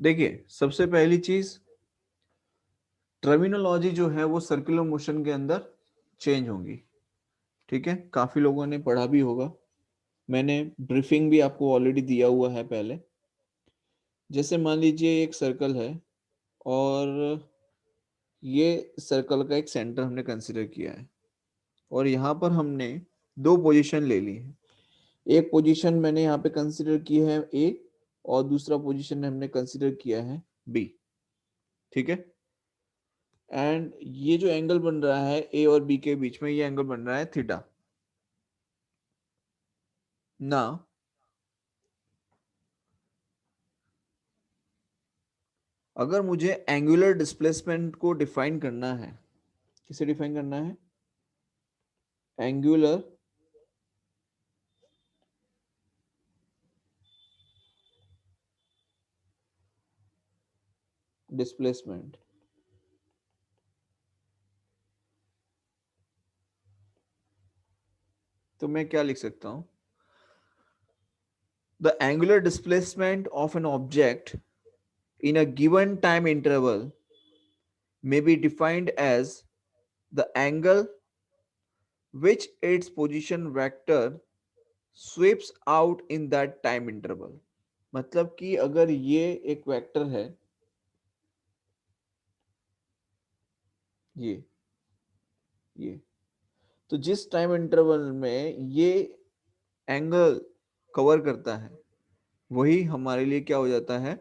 देखिए, सबसे पहली चीज, टर्मिनोलॉजी जो है वो सर्कुलर मोशन के अंदर चेंज होगी। ठीक है, काफी लोगों ने पढ़ा भी होगा, मैंने ब्रीफिंग भी आपको ऑलरेडी दिया हुआ है पहले। जैसे मान लीजिए एक सर्कल है, और ये सर्कल का एक सेंटर हमने कंसिडर किया है, और यहाँ पर हमने दो पोजीशन ले ली है। एक पोजीशन मैंने यहाँ पे कंसिडर की है ए, और दूसरा पोजीशन हमने कंसिडर किया है बी। ठीक है, एंड ये जो एंगल बन रहा है ए और बी के बीच में, ये एंगल बन रहा है थीटा। ना अगर मुझे एंगुलर डिस्प्लेसमेंट को डिफाइन करना है, किसे डिफाइन करना है? एंगुलर डिस्प्लेसमेंट, तो मैं क्या लिख सकता हूं? The angular displacement of an object in a given time interval may be defined as the angle which its position vector sweeps out in that time interval। मतलब कि अगर ये एक वेक्टर है, ये ये तो जिस टाइम इंटरवल में ये एंगल कवर करता है, वही हमारे लिए क्या हो जाता है?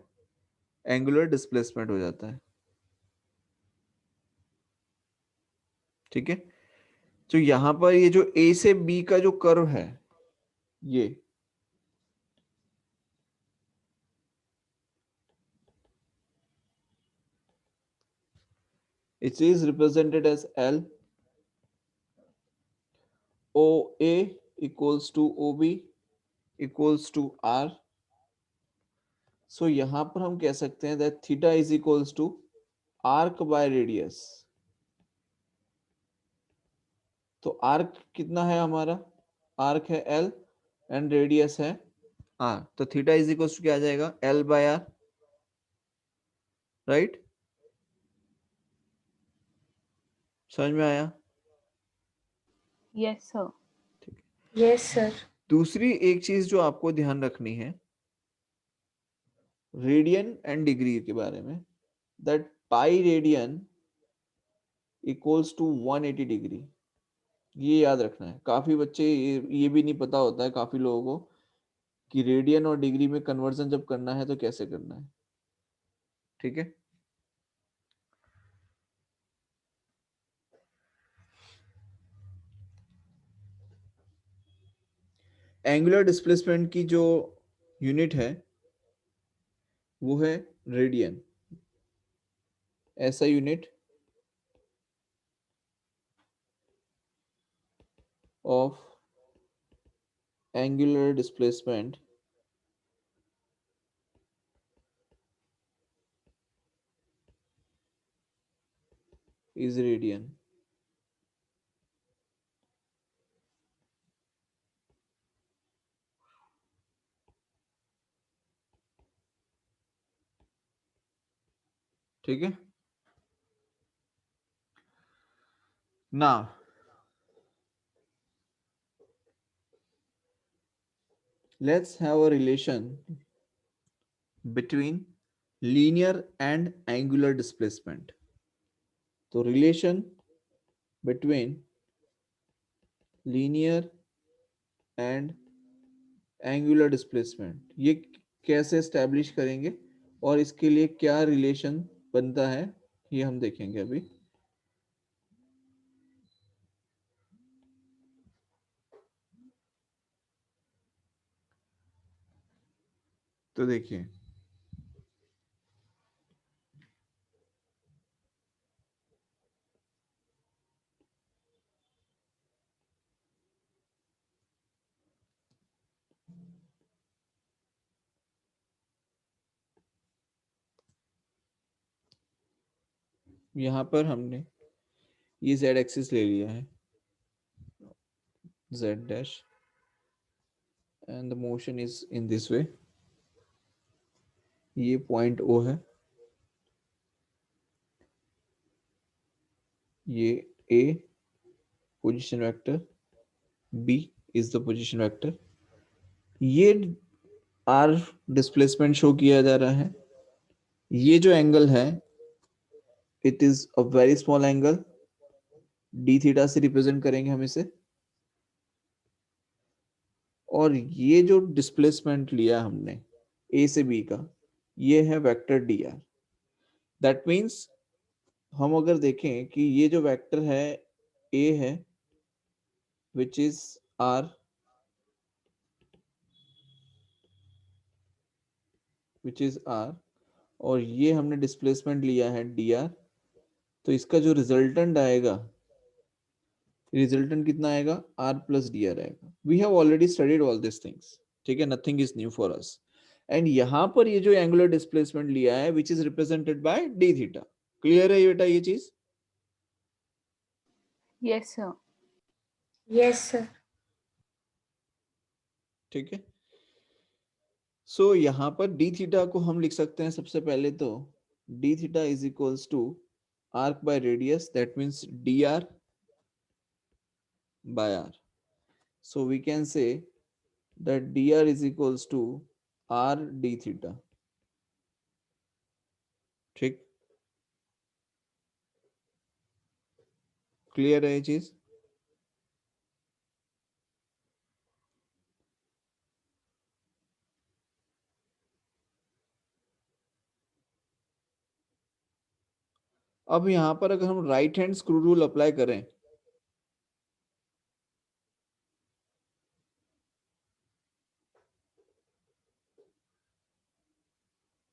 एंगुलर डिस्प्लेसमेंट हो जाता है। ठीक है, तो यहां पर ये जो ए से बी का जो कर्व है, ये it is represented as L, OA equals to OB equals to R। सो यहां पर हम कह सकते हैं that theta is equals to arc by radius. तो आर्क कितना है हमारा? आर्क है L एंड रेडियस है R, तो थीटा इज इक्वल्स टू क्या आ जाएगा? L by R, right? समझ में आया? Yes, sir. ठीक है। Yes, sir. दूसरी एक चीज जो आपको ध्यान रखनी है रेडियन एंड डिग्री के बारे में, that pi radian equals to 180 degree. ये याद रखना है, काफी बच्चे ये भी नहीं पता होता है काफी लोगों को कि रेडियन और डिग्री में कन्वर्जन जब करना है तो कैसे करना है। ठीक है, एंगुलर डिस्प्लेसमेंट की जो यूनिट है वो है रेडियन। ऐसा unit of angular displacement is radian. ठीक है, ना let's have a relation between linear and angular displacement. तो relation between linear and angular displacement ये कैसे एस्टेब्लिश करेंगे, और इसके लिए क्या रिलेशन बनता है, ये हम देखेंगे अभी। तो देखिए, यहां पर हमने ये z एक्सिस ले लिया है, z dash, and the motion is in this way। ये पॉइंट O है, ये A position vector, B is the position vector, ये R डिस्प्लेसमेंट शो किया जा रहा है, ये जो एंगल है it is a very small angle, D theta से रिप्रेजेंट करेंगे हम इसे, और ये जो डिस्प्लेसमेंट लिया हमने ए से बी का, ये है vector D R. That means हम अगर देखें कि ये जो वेक्टर है ए है which is R, which is R, और ये हमने डिस्प्लेसमेंट लिया है डी आर, तो इसका जो रिजल्टेंट आएगा, रिजल्टेंट कितना आएगा, आर प्लस डी आर आएगा। We have already studied all this things, ठीक है, nothing is new for us. And यहां पर ये जो एंगुलर डिस्प्लेसमेंट लिया है which is represented by D theta. Clear है बेटा ये चीज? Yes sir. Yes sir. ठीक है, सो यहाँ पर डी थीटा को हम लिख सकते हैं सबसे पहले तो D theta is equals to arc by radius, that means D R by R. So we can say that D R is equals to R D theta. ठीक, क्लियर है ये चीज? अब यहां पर अगर हम right hand screw rule apply करें,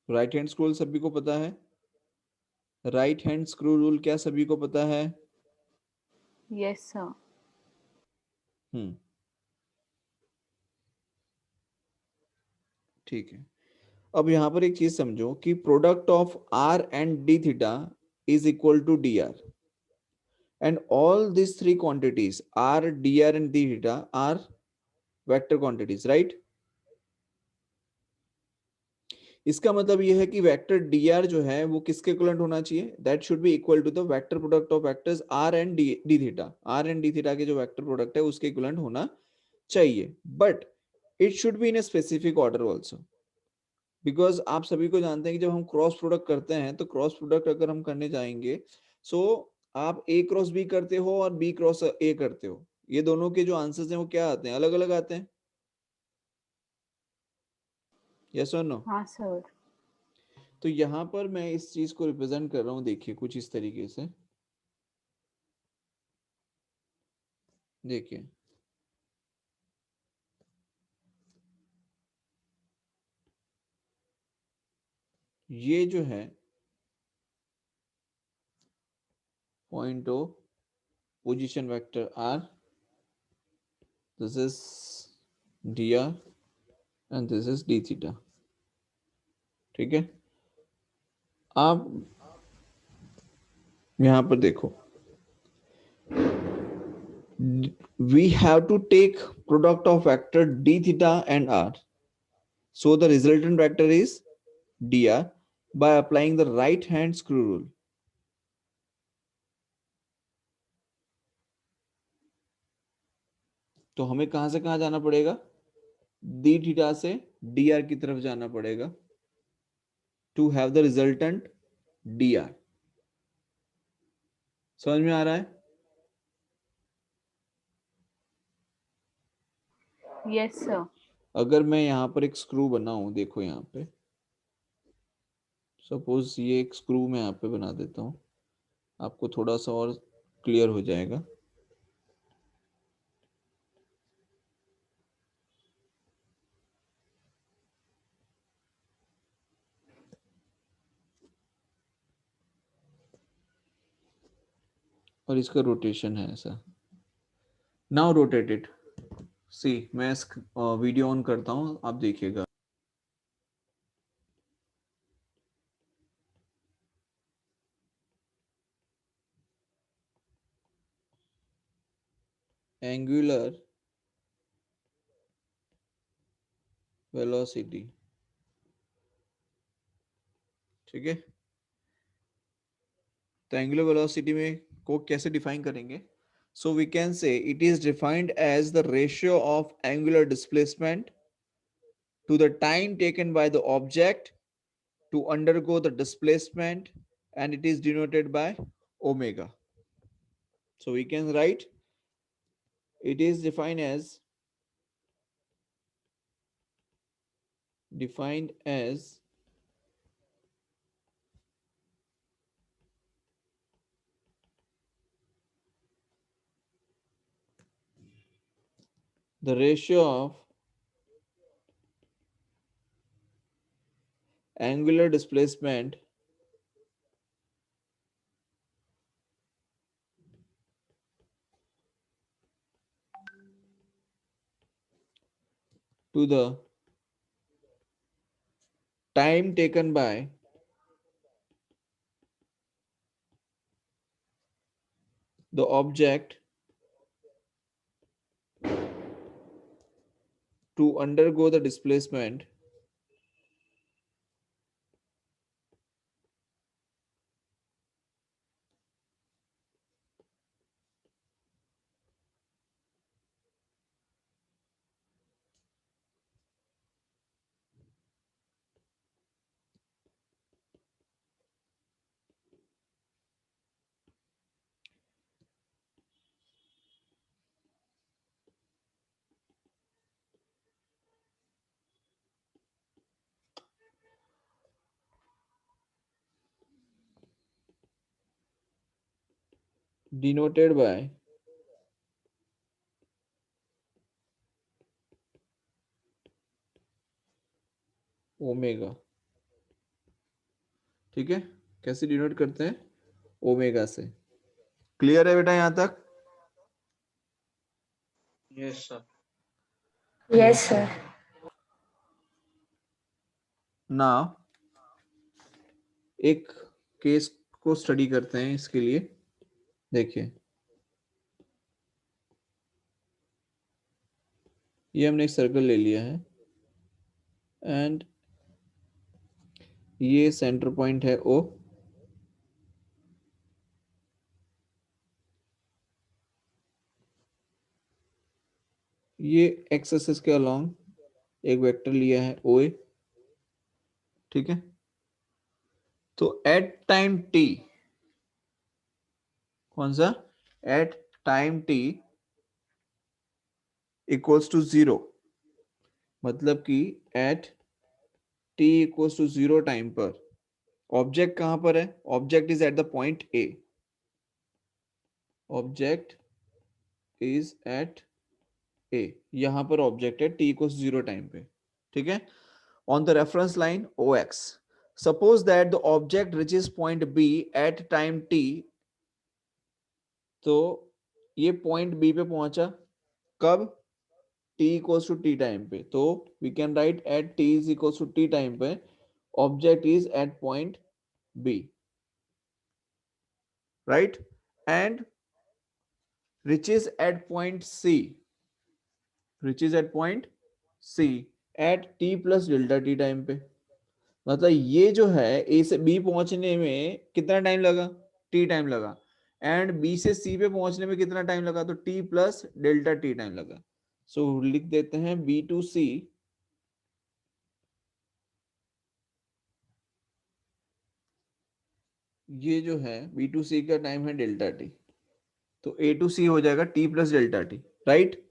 राइट हैंड स्क्रू सभी को पता है, राइट हैंड स्क्रू रूल क्या सभी को पता है? Yes sir. ठीक है, अब यहां पर एक चीज समझो कि product of R and D theta is equal to D R, and all these three quantities r, dr and d theta are vector quantities, right? इसका मतलब यह है कि वेक्टर dr जो है वो किसके इक्विवेलेंट होना चाहिए, that should be equal to the vector product of vectors r and d theta. r and d theta के जो वेक्टर प्रोडक्ट है उसके इक्विवेलेंट होना चाहिए, but it should be in a specific order also, because आप सभी को जानते हैं कि जब हम क्रॉस प्रोडक्ट करते हैं तो क्रॉस प्रोडक्ट अगर हम करने जाएंगे, सो आप ए क्रॉस बी करते हो और बी क्रॉस ए करते हो, ये दोनों के जो आंसर्स हैं वो क्या आते हैं, अलग अलग आते हैं। यस और नो? हाँ सर। तो यहां पर मैं इस चीज को रिप्रेजेंट कर रहा हूं, देखिए कुछ इस तरीके से, देखिए ये जो है point O position vector R, this is D R and this is D theta. ठीक है, आप यहां पर देखो, we have to take product of vector d theta and r, so the resultant vector is dr by applying the right hand screw rule. तो हमें कहां से कहां जाना पड़ेगा, d थीटा से dr की तरफ जाना पड़ेगा to have the resultant dr। समझ में आ रहा है? Yes sir. अगर मैं यहां पर एक स्क्रू बनाऊं, देखो यहां पे सपोज ये एक स्क्रू मैं यहां पे बना देता हूं, आपको थोड़ा सा और क्लियर हो जाएगा। और इसका रोटेशन है ऐसा, नाउ रोटेट इट, सी मैं वीडियो ऑन करता हूं, आप देखिएगा। एंगुलर वेलोसिटी ठीक है, तो एंगुलर वेलोसिटी में को कैसे डिफाइन करेंगे? So we can say it is defined as the ratio of angular displacement to the time taken by the object to undergo the displacement, and it is denoted by omega. So we can write it is defined as the ratio of angular displacement to the time taken by the object to undergo the displacement denoted by omega. ठीक है, कैसे denote करते हैं? Omega से। Clear है बेटा यहां तक? Yes, sir. Yes, sir. Now एक केस को स्टडी करते हैं इसके लिए। देखिए, ये हमने एक सर्कल ले लिया है एंड ये सेंटर पॉइंट है ओ। ये एक्स एक्सिस के अलोंग एक वेक्टर लिया है ओ ए। ठीक है, तो एट टाइम टी, कौन सा? At time T equals to 0, मतलब कि at T equals to 0 time पर ऑब्जेक्ट कहां पर है? Object is at the point A. Object is at A, यहां पर ऑब्जेक्ट है टी इक्वल्स 0 टाइम पे। ठीक है, on the reference line OX. Suppose that the object reaches point B at time t, तो ये पॉइंट B पे पहुंचा कब? t equals to T time पे। तो we can write at t is equals to T time पे object is at point B, right? And reaches at point C, reaches at point C at t plus delta t time पे। मतलब ये जो है A से B पहुंचने में कितना टाइम लगा? टी टाइम लगा। एंड बी से सी पे पहुंचने में कितना टाइम लगा? तो T plus delta T time लगा। सो लिख देते हैं बी टू सी ये जो है बी टू सी का टाइम है डेल्टा टी, तो ए टू सी हो जाएगा T plus delta T, right?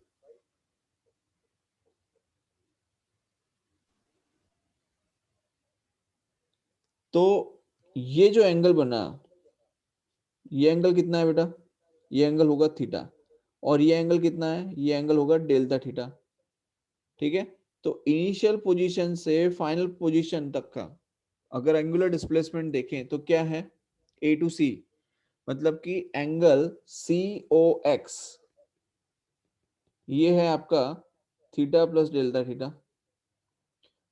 तो ये जो एंगल बना, ये एंगल कितना है बेटा? ये एंगल होगा थीटा, और ये एंगल कितना है? ये एंगल होगा डेल्टा थीटा। ठीक है, तो इनिशियल पोजीशन से फाइनल पोजीशन तक का अगर एंगुलर डिस्प्लेसमेंट देखें तो क्या है? ए टू सी, मतलब कि एंगल सी ओ एक्स ये है आपका theta plus delta theta,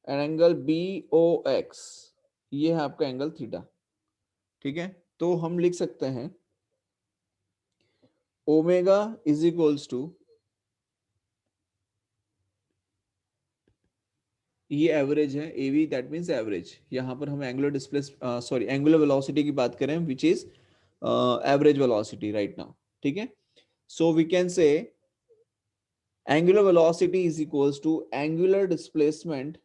and angle B O X ये है आपका एंगल थीटा। ठीक है, तो हम लिख सकते हैं ओमेगा इज इक्वल्स टू, ये एवरेज है, AV दैट मींस एवरेज। यहाँ पर हम एंगुलर वेलोसिटी की बात करें which is average velocity right now, ठीक है। So we can say angular velocity is equals to angular displacement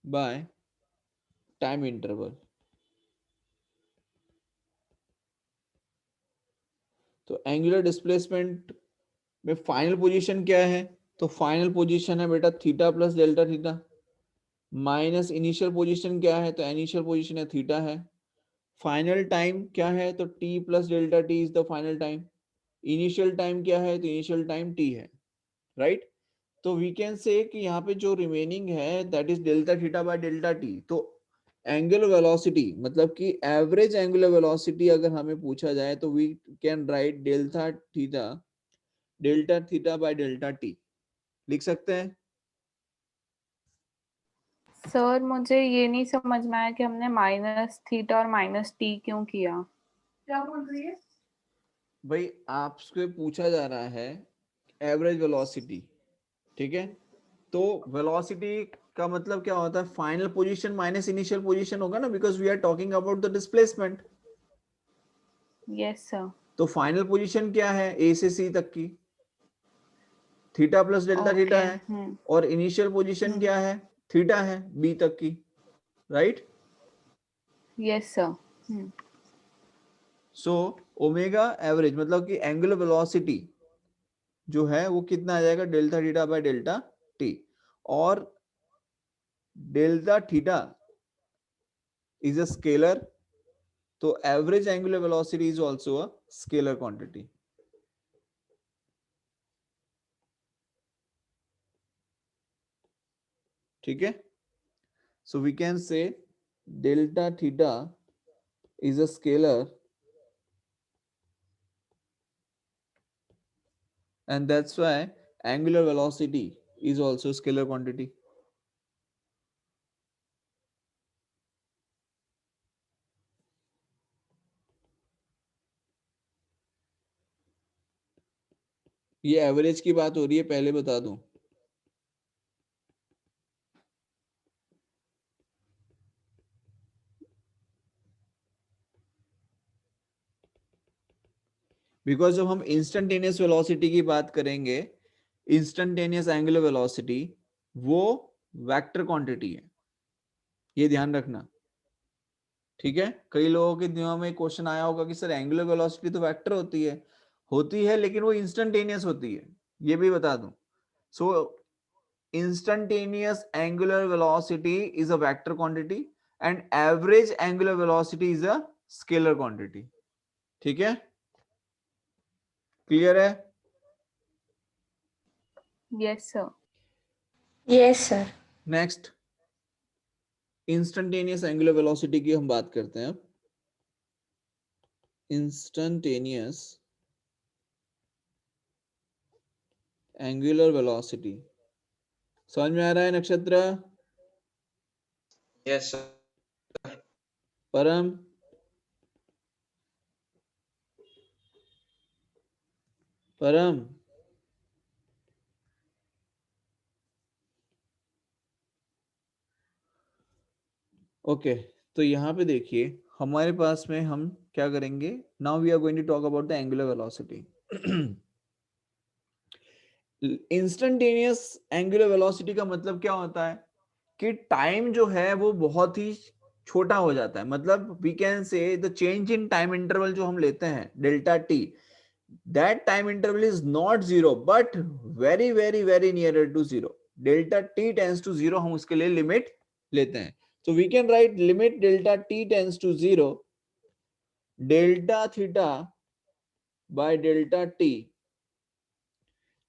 by time interval। तो एंगुलर डिस्प्लेसमेंट में फाइनल पोजीशन क्या है? तो फाइनल पोजीशन है बेटा theta plus delta theta, minus initial position क्या है? तो इनिशियल पोजीशन है थीटा है। फाइनल टाइम क्या है? तो t plus delta T is the final time. Initial time क्या है? तो इनिशियल टाइम t है, राइट। तो वी कैन से कि यहाँ पे जो रिमेनिंग है that is delta theta by delta T. तो एंगुलर वेलोसिटी मतलब कि एवरेज एंगुलर वेलोसिटी अगर हमें पूछा जाए तो we can write delta theta by delta T, लिख सकते हैं। सर मुझे ये नहीं समझ में आया कि हमने माइनस थीटा और माइनस टी क्यों किया। क्या बोल रही है भाई आपसे पूछा जा रहा है एवरेज वेलोसिटी, ठीक है। तो वेलोसिटी का मतलब क्या होता है? Final position minus initial position होगा ना, because we are talking about the displacement. Yes sir. तो फाइनल पोजीशन क्या है? ए से सी तक की, theta plus delta theta okay. है। और इनिशियल पोजीशन क्या है? थीटा है बी तक की, right. Yes sir. So omega average मतलब कि एंगुलर वेलोसिटी जो है वो कितना आ जाएगा? Delta theta by delta T. और delta theta is a scalar, तो average angular velocity is also a scalar quantity. ठीक है। So we can say delta theta is a scalar and that's why angular velocity is also scalar quantity। ये average की बात हो रही है, पहले बता दूं। बिकॉज जब हम इंस्टेंटेनियस वेलोसिटी की बात करेंगे, इंस्टेंटेनियस एंगुलर वेलोसिटी वो वेक्टर क्वांटिटी है, ये ध्यान रखना, ठीक है। कई लोगों के दिमाग में क्वेश्चन आया होगा कि सर एंगुलर वेलोसिटी तो वेक्टर होती है लेकिन वो इंस्टेंटेनियस होती है, ये भी बता दूं। सो instantaneous angular velocity is a vector quantity and average angular velocity is a scalar quantity। ठीक है, क्लियर है? Yes sir. Yes, sir. Next instantaneous angular velocity की हम बात करते हैं अब। इंस्टेंटेनियस एंगुलर वेलोसिटी समझ में आ रहा है नक्षत्र? Yes sir. परम परम ओके तो यहाँ पे देखिए हमारे पास में हम क्या करेंगे, now we are going to talk about the angular velocity. Instantaneous angular velocity का मतलब क्या होता है कि टाइम जो है वो बहुत ही छोटा हो जाता है। मतलब we can say the change in time interval जो हम लेते हैं delta T, that time interval is not zero but very very very nearer to zero. Delta T tends to zero हम उसके लिए लिमिट लेते हैं। तो we can write limit delta T tends to zero delta theta by delta T.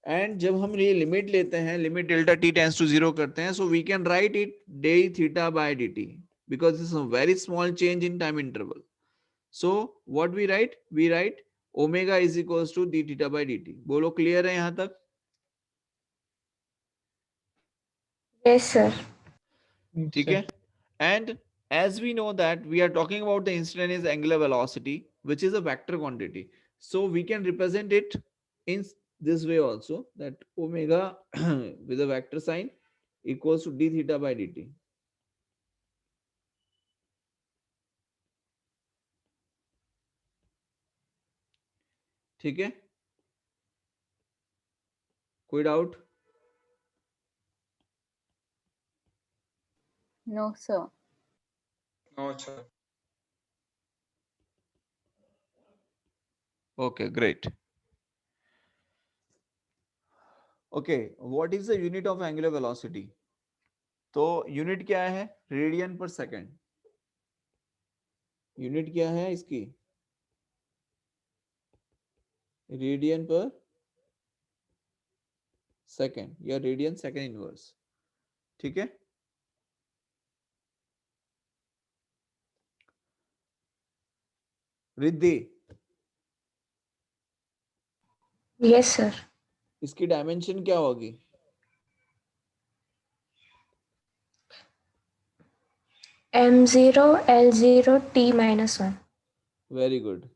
And जब हम ये limit लेते हैं, limit delta T tends to zero करते हैं, so we can write it D theta by D T because it's a very small change in time interval. So what we write omega is equals to D theta by D T. बोलो clear है यहां तक? Yes, sir. ठीक है। And as we know that we are talking about the instantaneous angular velocity, which is a vector quantity. So we can represent it in this way also, that omega with a vector sign equals to d theta by dt. ठीक है, कोई doubt? No, sir. No, sir. Okay, great. Okay, what is the unit of angular velocity? तो unit क्या है? Radian पर second. Unit क्या है इसकी? रेडियन पर सेकंड या रेडियन सेकंड इनवर्स. ठीक है, रिद्धि Yes, sir. इसकी डायमेंशन क्या होगी? M0 L0 T minus 1. Very good.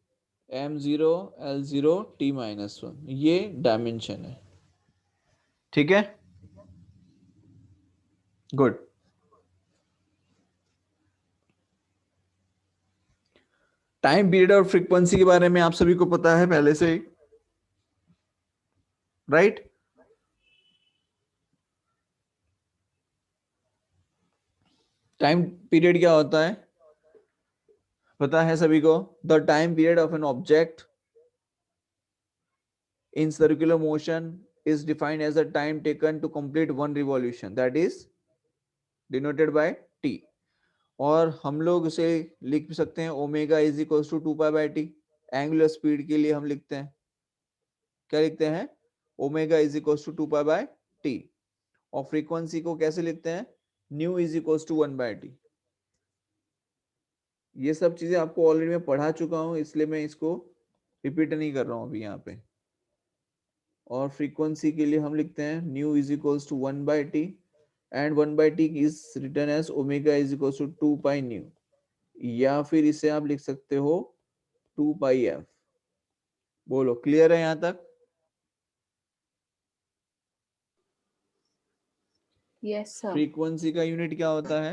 m0 l0 t minus 1, ये डायमेंशन है. ठीक है, गुड. टाइम पीरियड और फ्रीक्वेंसी के बारे में आप सभी को पता है पहले से ही, राइट? टाइम पीरियड क्या होता है पता है सभी को? The time period of an object in circular motion is defined as the time taken to complete one revolution, that is denoted by t. और हम लोग उसे लिख भी सकते हैं omega is equal to 2 pi by T. Angular speed के लिए हम लिखते हैं, क्या लिखते हैं? Omega is equal to 2 pi by T. और फ्रीक्वेंसी को कैसे लिखते हैं? Nu is equal to 1 by T. ये सब चीजें आपको ऑलरेडी मैं पढ़ा चुका हूं, इसलिए मैं इसको रिपीट नहीं कर रहा हूं अभी यहाँ पे. और फ्रीक्वेंसी के लिए हम लिखते हैं nu is equals to 1 by T and 1 by T is written as omega is equals to 2 pi nu, या फिर इसे आप लिख सकते हो 2 पाई एफ. बोलो, क्लियर है यहां तक? Yes, sir. फ्रीक्वेंसी का यूनिट क्या होता है?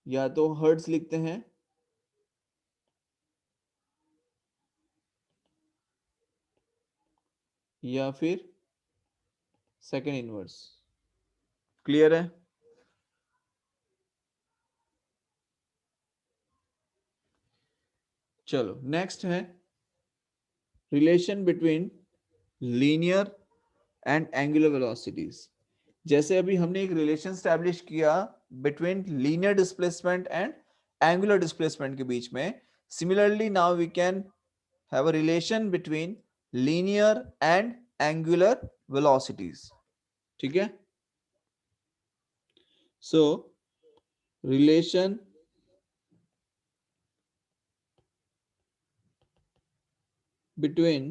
या तो हर्ट्ज लिखते हैं या फिर सेकंड इनवर्स. क्लियर है? चलो नेक्स्ट है relation between linear and angular velocities. जैसे अभी हमने एक रिलेशन स्टैब्लिश किया between linear displacement and angular displacement के बीच में, similarly now we can have a relation between linear and angular velocities. ठीक है, so relation between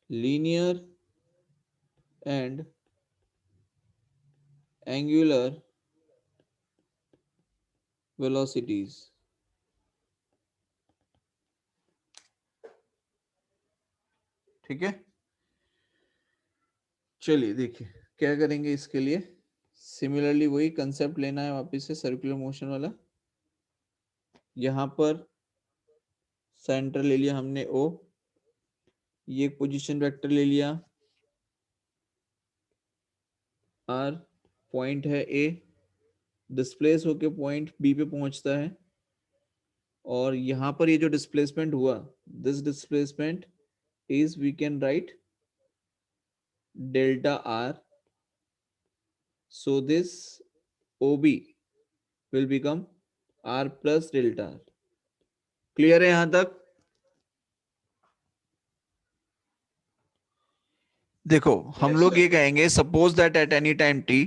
linear and angular velocities. ठीक है, चलिए देखिए क्या करेंगे इसके लिए. सिमिलरली वही कंसेप्ट लेना है वापस से, सर्कुलर मोशन वाला. यहां पर सेंटर ले लिया हमने O, ये पोजीशन वेक्टर ले लिया R, पॉइंट है A, डिस्प्लेस होके पॉइंट B पे पहुंचता है. और यहां पर ये जो डिस्प्लेसमेंट हुआ, this displacement is we can write delta R, so this OB will become R plus delta R. Clear है यहां तक? देखो हम Yes, लोग sir. ये कहेंगे suppose that at any time t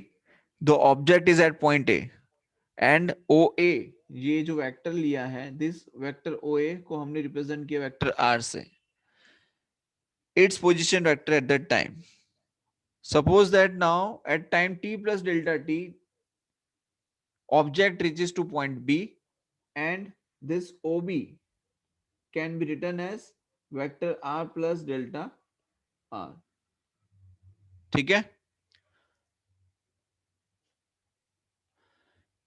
the object is at point A and OA, ये जो वेक्टर लिया है, दिस वेक्टर OA को हमने रिप्रेजेंट किया वेक्टर R से, its position vector at that time. Suppose that now at time t plus delta t, object reaches to point B and this OB can be written as vector r plus delta r. ठीक है,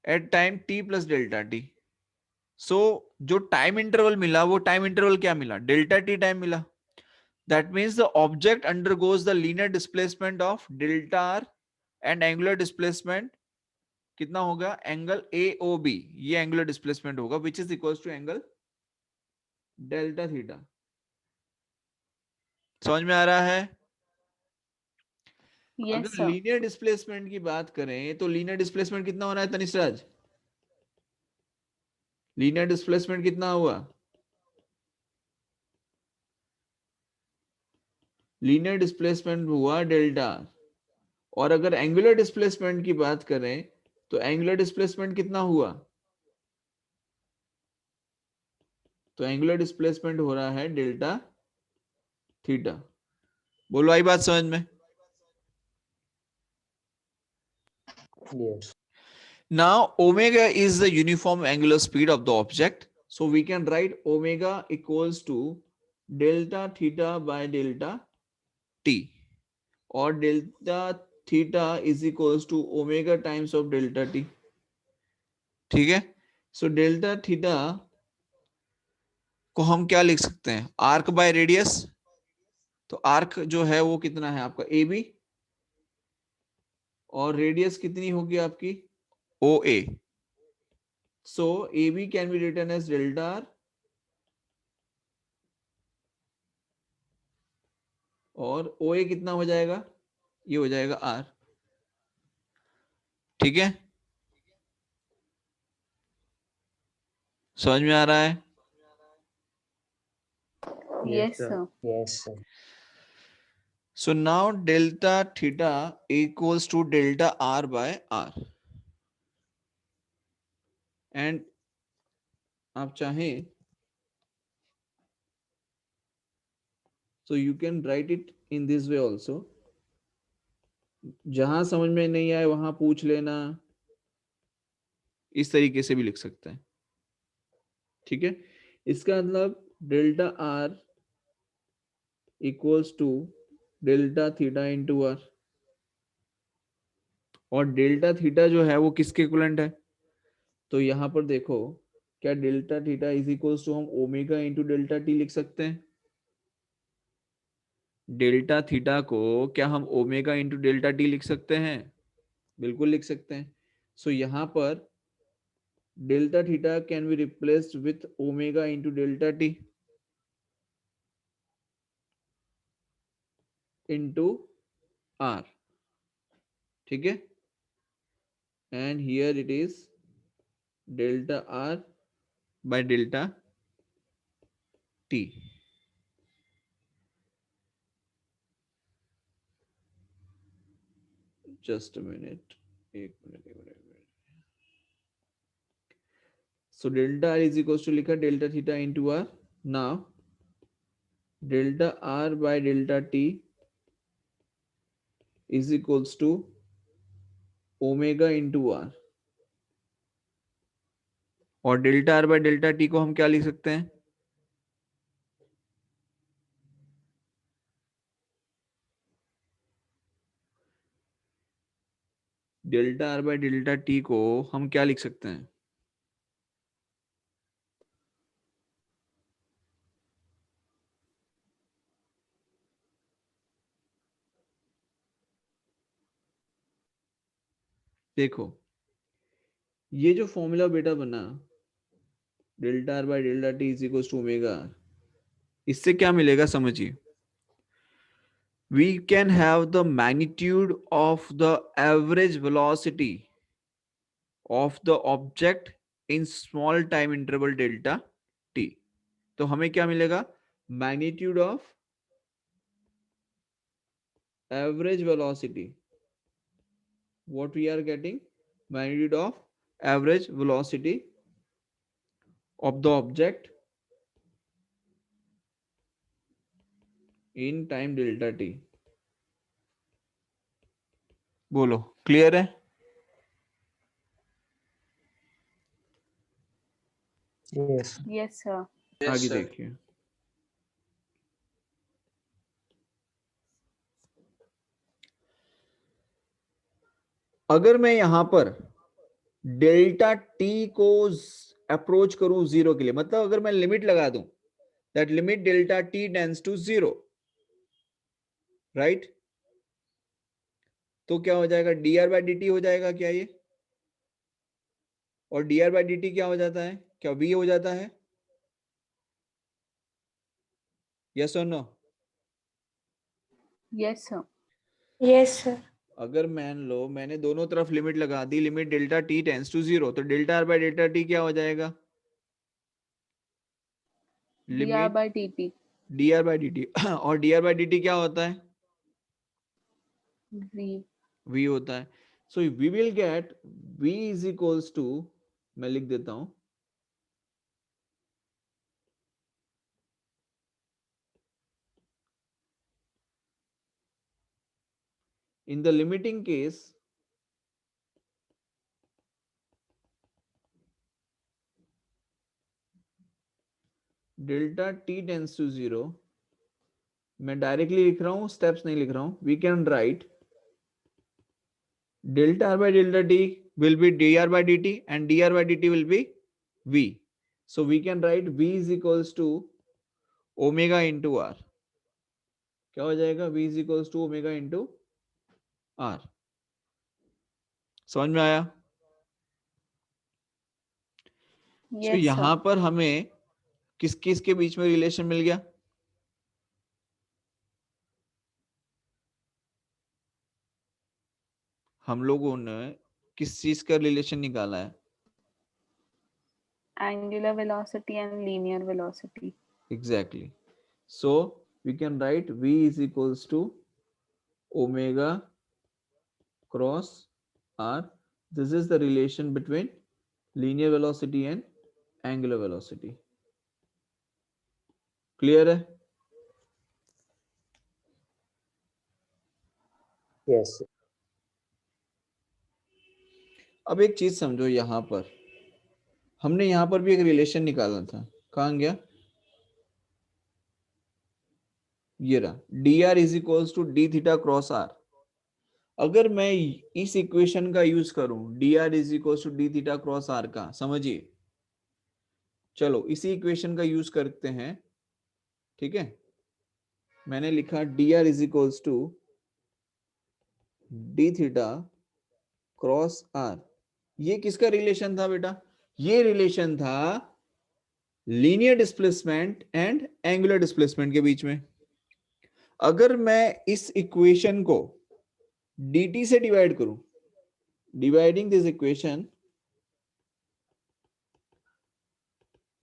at time t plus delta T. So जो time interval मिला वो time interval क्या मिला, delta T time मिला. That means the object undergoes the linear displacement of delta R and angular displacement कितना होगा, एंगल AOB, ये एंगुलर डिस्प्लेसमेंट होगा which is equal to angle delta theta. समझ में आ रहा है? यस अगर सर. लीनियर डिस्प्लेसमेंट की बात करें तो लीनियर डिस्प्लेसमेंट कितना होना है तनिष्राज, लीनियर डिस्प्लेसमेंट कितना हुआ, लीनियर डिस्प्लेसमेंट हुआ डेल्टा. और अगर एंगुलर डिस्प्लेसमेंट की बात करें तो एंगुलर डिस्प्लेसमेंट कितना हुआ, तो एंगुलर डिस्प्लेसमेंट हो रहा है डेल्टा थीटा. बोलो आई बात समझ में? Yes. Now omega is the uniform angular speed of the object, so we can write omega equals to delta theta by delta t, or delta theta is equals to omega times of delta t. ठीक है, so delta theta को हम क्या लिख सकते हैं, arc by radius. तो arc जो है वो कितना है आपका AB, और रेडियस कितनी होगी आपकी OA. So AB can be written as delta R, और OA कितना हो जाएगा, ये हो जाएगा R. ठीक है, समझ में आ रहा है? Yes sir. Yes, sir. So now delta theta equals to delta R by R. And आप चाहें so you can write it in this way also. जहां समझ में नहीं आए वहां पूछ लेना, इस तरीके से भी लिख सकते हैं. ठीक है, इसका मतलब delta R equals to delta theta into R. और डेल्टा थीटा जो है वो किसके इक्विवेलेंट है, तो यहां पर देखो क्या delta theta is equals to हम ओमेगा इंटू डेल्टा टी लिख सकते हैं. डेल्टा थीटा को क्या हम ओमेगा इंटू डेल्टा टी लिख सकते हैं, बिल्कुल लिख सकते हैं. सो यहां पर delta theta can be replaced with omega into delta T into R. ठीक है, and here it is delta R by delta T. Just a minute. एक minute. So delta R is equals to लिखा delta theta into R. Now delta R by delta T is equals to omega into R. और delta R by delta T को हम क्या लिख सकते हैं, delta R by delta T को हम क्या लिख सकते हैं, देखो ये जो फॉर्मूला बेटा बना delta R by delta T is equals to omega R, इससे क्या मिलेगा समझिए. We can have the magnitude of the average velocity of the object in small time interval delta t. तो हमें क्या मिलेगा, magnitude of average velocity. What we are getting, magnitude of average velocity of the object in time delta t. बोलो clear है? Yes. Yes, sir. Yes, आगे sir. देखिए, अगर मैं यहां पर डेल्टा टी को अप्रोच करूं जीरो के लिए, मतलब अगर मैं लिमिट लगा दूं, that limit delta T tends to zero, right, तो क्या हो जाएगा, D R by D T हो जाएगा क्या ये, और D R by D T क्या हो जाता है, क्या वी हो जाता है, यस और no? Yes, sir. Yes, sir. अगर मान लो मैंने दोनों तरफ लिमिट लगा दी, limit delta T tends to zero, तो delta R by delta T क्या हो जाएगा, dr limit by dt. D R by D T, और D R by D T क्या होता है, V. v होता है। So we will get v is equals to, मैं लिख देता हूं, in the limiting case, delta T tends to zero, मैं डायरेक्टली लिख रहा हूं, स्टेप्स नहीं लिख रहा हूं, we can write delta R by delta T will be dr by dt and dr by dt will be v. So we can write v is equals to omega into r. क्या हो जाएगा, v is equals to omega into r. समझ में आया? Yes, तो यहां sir. पर हमें किस किस के बीच में रिलेशन मिल गया, हम लोगों ने किस चीज का रिलेशन निकाला है, Angular velocity and linear velocity. exactly. So we can write v is equals to omega cross r. This is the relation between linear velocity and angular velocity. Clear है? Yes. अब एक चीज समझो, यहां पर हमने यहां पर भी एक रिलेशन निकाला था, कहां गया, ये रहा, D R is equals to D theta cross R. अगर मैं इस इक्वेशन का यूज करूं, D R is equals to D theta cross R का, समझिए, चलो इसी इक्वेशन का यूज करते हैं, ठीक है, मैंने लिखा D R is equals to D theta cross R. ये किसका रिलेशन था बेटा, ये रिलेशन था linear displacement and angular displacement के बीच में। अगर मैं इस इक्वेशन को dt से डिवाइड करूं, dividing this equation,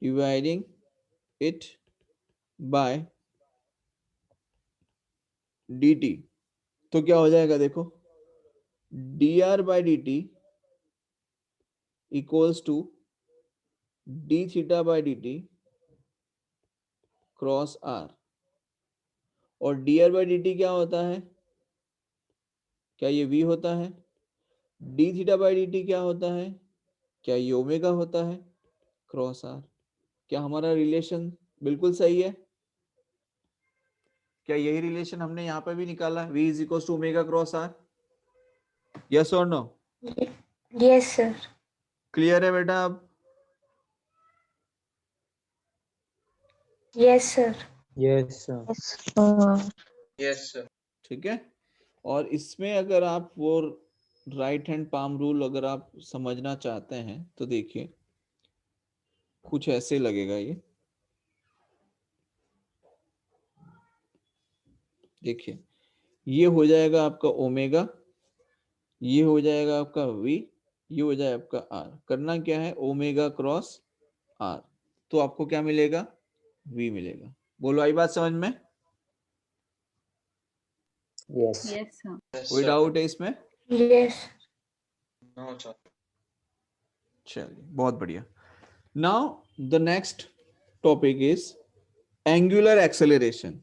dividing it by dt, तो क्या हो जाएगा देखो, dr by dt equals to d theta by dt cross r। और dr बाय dt क्या होता है, क्या ये v होता है, d थीटा बाय dt क्या होता है, क्या ये ओमेगा होता है क्रॉस r। क्या हमारा रिलेशन बिल्कुल सही है, क्या यही रिलेशन हमने यहां पर भी निकाला, v is equal to omega cross r, yes और नो? Yes, sir. क्लियर है बेटा? अब Yes, sir. Yes, sir. Yes, sir. ठीक है, और इसमें अगर आप वो राइट हैंड पाम रूल अगर आप समझना चाहते हैं तो देखिए कुछ ऐसे लगेगा ये, देखिए ये हो जाएगा आपका ओमेगा, ये हो जाएगा आपका v, ये हो जाएगा आपका r। करना क्या है, ओमेगा क्रॉस r, तो आपको क्या मिलेगा, v मिलेगा। बोलो, आई बात समझ में? Yes. Yes, sir. Yes, कोई sir. डाउट है इसमें? Yes. No, sir. चलिए बहुत बढ़िया। Now the next topic is angular acceleration.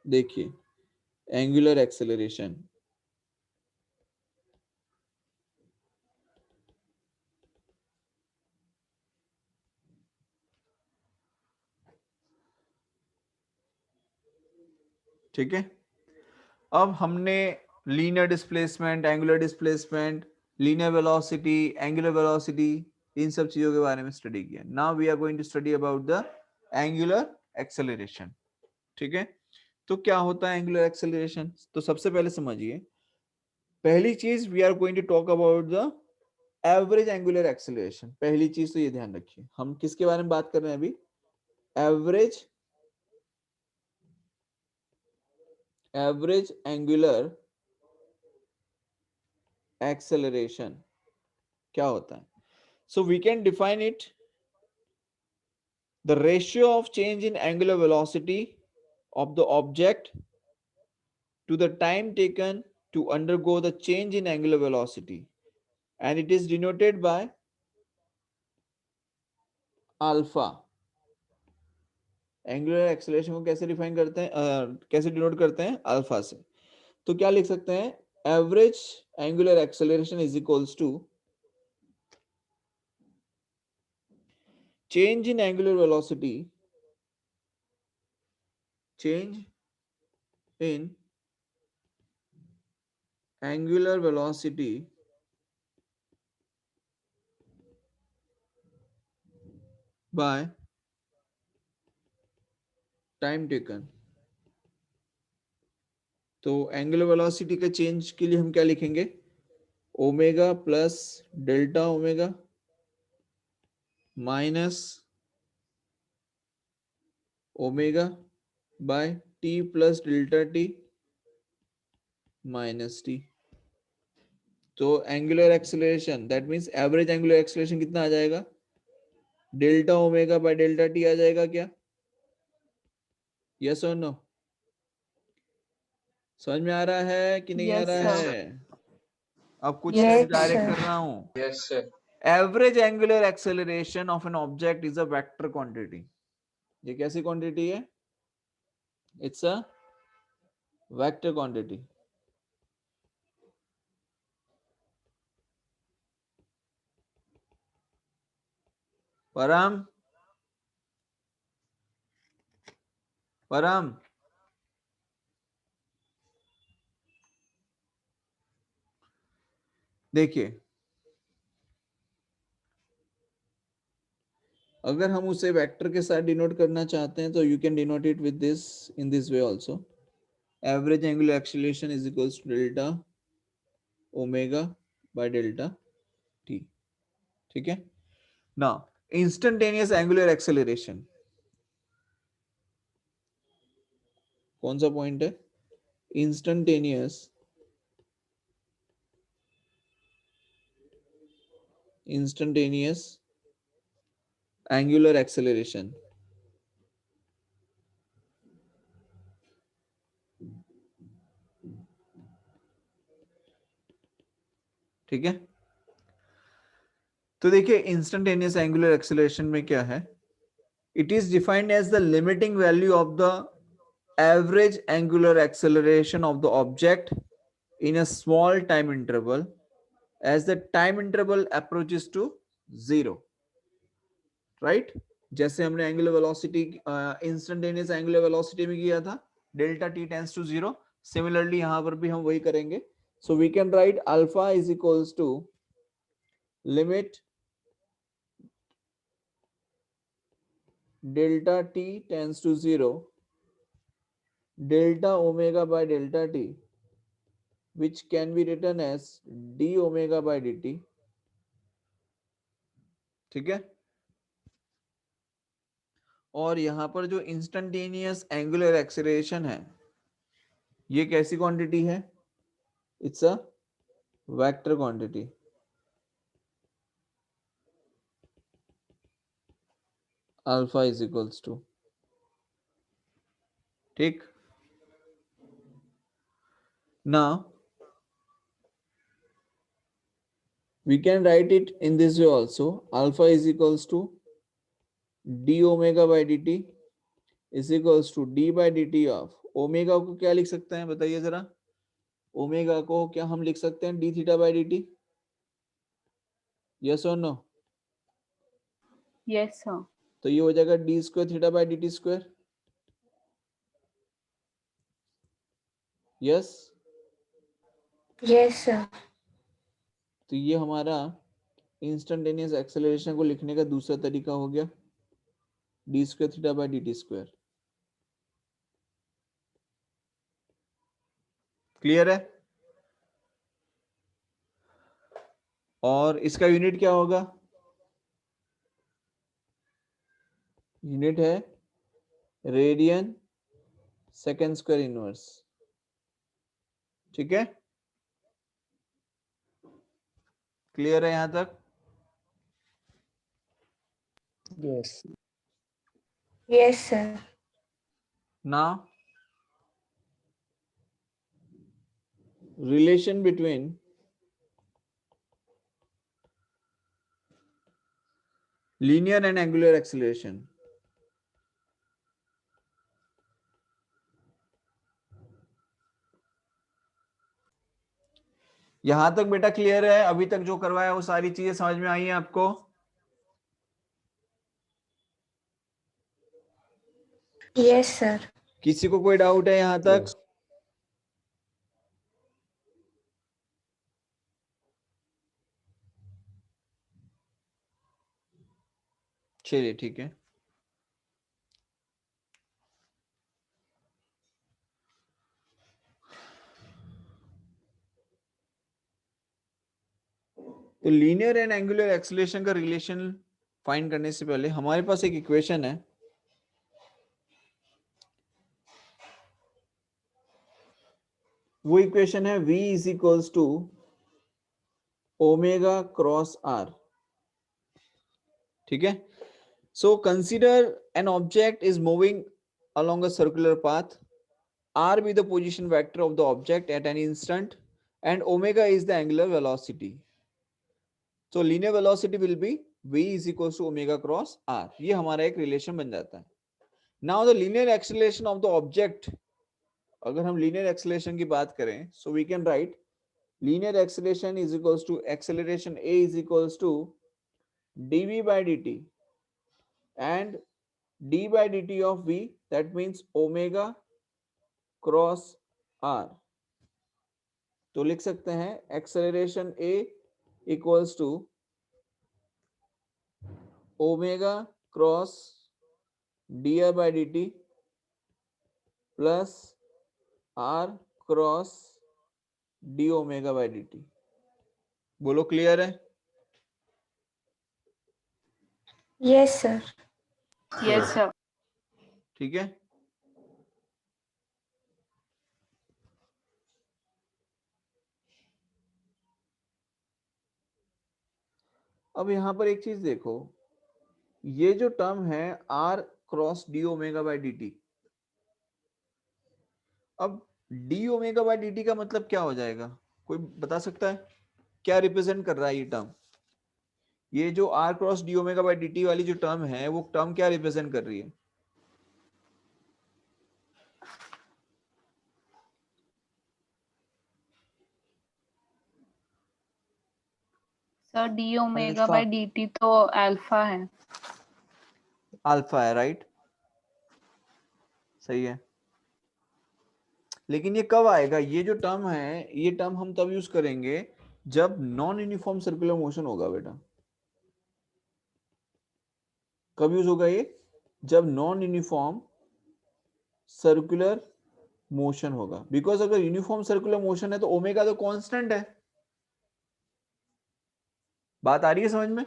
देखिए एंगुलर एक्सेलरेशन, ठीक है, अब हमने linear displacement, angular displacement, linear velocity, angular velocity, इन सब चीजों के बारे में स्टडी किया. Now we are going to study about the angular acceleration. ठीक है, तो क्या होता है एंगुलर एक्सेलरेशन? तो सबसे पहले समझिए, पहली चीज we are going to talk about the average angular acceleration. पहली चीज तो ये ध्यान रखिए, हम किसके बारे में बात कर रहे हैं अभी? एवरेज एंगुलर एक्सेलरेशन क्या होता है? So we can define it, the ratio of change in angular velocity of the object to the time taken to undergo the change in angular velocity, and it is denoted by alpha. Angular acceleration को कैसे define करते हैं, कैसे denote करते हैं? Alpha से. तो क्या लिख सकते हैं? Average angular acceleration is equals to change in angular velocity, change in angular velocity by time taken. तो एंगुलर वेलोसिटी के चेंज के लिए हम क्या लिखेंगे? Omega plus delta omega minus omega by T plus delta T minus T. तो angular acceleration, that means average angular acceleration कितना आ जाएगा? Delta omega by delta T आ जाएगा क्या? यस और नो? समझ में आ रहा है कि नहीं आ Yes, रहा sir. है? अब कुछ Yes, डायरेक्ट sir. कर रहा हूं. Yes, sir. Average angular acceleration of N object is a vector quantity. ये कैसी क्वांटिटी है? It's a vector quantity. परम देखिए, अगर हम उसे वेक्टर के साथ डिनोट करना चाहते हैं तो you can denote it with this, in this way also. Average angular acceleration is equals to delta omega by delta T. ठीक है, नाउ इंस्टेंटेनियस एंगुलर एक्सेलरेशन कौन सा पॉइंट है? Instantaneous angular acceleration. ठीक है, तो देखिए इंस्टेंटेनियस एंगुलर एक्सेलरेशन में क्या है? It is defined as the limiting value of the average angular acceleration of the object in a small time interval as the time interval approaches to zero. right? जैसे हमने angular velocity instantaneous angular velocity में किया था, delta T tends to zero. Similarly यहां पर भी हम वही करेंगे. So we can write alpha is equals to limit delta T tends to zero delta omega by delta t, which can be written as d omega by dt. ठीक है, और यहां पर जो इंस्टेंटेनियस एंगुलर एक्सेलरेशन है, ये कैसी quantity है? It's a vector quantity. Alpha is equals to. ठीक, now we can write it in this way also. Alpha is equals to d omega by dt is equals to d by dt of omega को क्या लिख सकते हैं बताइए जरा? Omega को क्या हम लिख सकते हैं? D theta by dt. Yes और नो? Yes, sir. तो ये हो जाएगा D square theta by dt square. Yes. Yes, sir. तो ये हमारा इंस्टेंटेनियस एक्सेलरेशन को लिखने का दूसरा तरीका हो गया, D square theta by D T square. Clear है? और इसका यूनिट क्या होगा? यूनिट है रेडियन सेकेंड स्क्वायर इनवर्स। ठीक है, क्लियर है यहां तक? Yes. Yes, sir. Now, relation between linear and angular acceleration. यहां तक बेटा क्लियर है? अभी तक जो करवाया वो सारी चीजें समझ में आई हैं आपको? Yes, sir. किसी को कोई डाउट है यहां तक? Yes. चलिए ठीक है। तो लीनियर एंड एंगुलर एक्सेलरेशन का रिलेशन फाइंड करने से पहले हमारे पास एक इक्वेशन है, वो इक्वेशन है v is equals to omega cross R. ठीक है, so consider an object is moving along a circular path, r be the position vector of the object at an instant and omega is the angular velocity. So linear velocity will be v is equals to omega cross r. ये हमारा एक relation बन जाता है। Now the linear acceleration of the object, अगर हम linear acceleration की बात करें, so we can write linear acceleration is equals to acceleration a is equals to dv by dt and d by dt of v, that means omega cross r. तो लिख सकते हैं acceleration a equals to omega cross D by D T plus R cross D omega by D T. बोलो clear है? Yes, sir. Yes sir. ठीक है, अब यहां पर एक चीज देखो, ये जो टर्म है R cross D omega by D T, अब D omega by D T का मतलब क्या हो जाएगा? कोई बता सकता है क्या रिप्रेजेंट कर रहा है ये टर्म? ये जो R cross D omega by D T वाली जो टर्म है, वो टर्म क्या रिप्रेजेंट कर रही है? Sir D omega alpha. By D T तो अल्फा है। अल्फा है, राइट? सही है, लेकिन ये कब आएगा? ये जो टर्म है, ये टर्म हम तब यूज करेंगे जब नॉन यूनिफॉर्म सर्कुलर मोशन होगा बेटा। कब यूज होगा ये? जब नॉन यूनिफॉर्म सर्कुलर मोशन होगा। बिकॉज अगर यूनिफॉर्म सर्कुलर मोशन है तो ओमेगा तो कांस्टेंट है। बात आ रही है समझ में?